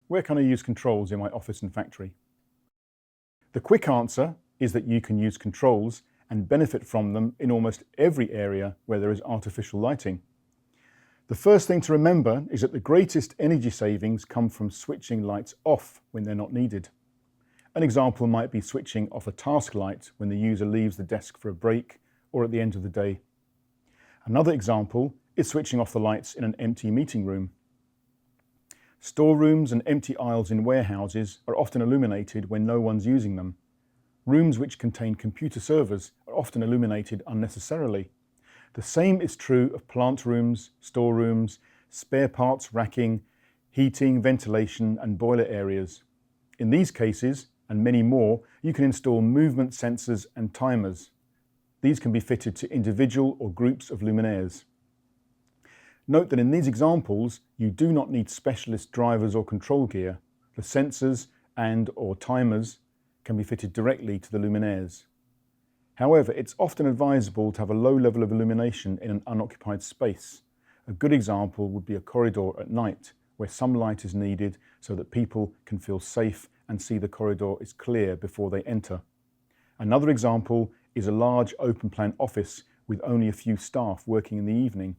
Where can I use controls in my office and factory? The quick answer is that you can use controls and benefit from them in almost every area where there is artificial lighting. The first thing to remember is that the greatest energy savings come from switching lights off when they're not needed. An example might be switching off a task light when the user leaves the desk for a break or at the end of the day. Another example is switching off the lights in an empty meeting room. Storerooms and empty aisles in warehouses are often illuminated when no one's using them. Rooms which contain computer servers are often illuminated unnecessarily. The same is true of plant rooms, storerooms, spare parts racking, heating, ventilation, and boiler areas. In these cases, and many more, you can install movement sensors and timers. These can be fitted to individual or groups of luminaires. Note that in these examples, you do not need specialist drivers or control gear. The sensors and/or timers can be fitted directly to the luminaires. However, it's often advisable to have a low level of illumination in an unoccupied space. A good example would be a corridor at night, where some light is needed so that people can feel safe and see the corridor is clear before they enter. Another example is a large open-plan office with only a few staff working in the evening.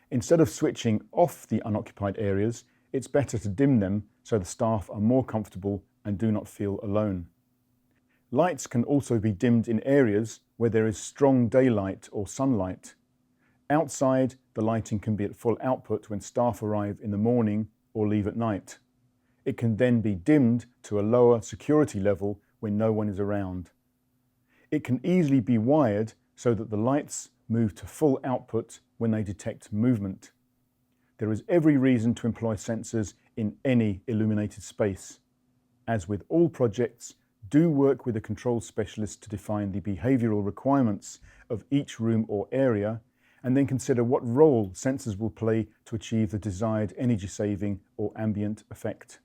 Instead of switching off the unoccupied areas, it's better to dim them so the staff are more comfortable and do not feel alone. Lights can also be dimmed in areas where there is strong daylight or sunlight. Outside, the lighting can be at full output when staff arrive in the morning or leave at night. It can then be dimmed to a lower security level when no one is around. It can easily be wired so that the lights move to full output when they detect movement. There is every reason to employ sensors in any illuminated space. As with all projects, do work with a control specialist to define the behavioral requirements of each room or area, and then consider what role sensors will play to achieve the desired energy saving or ambient effect.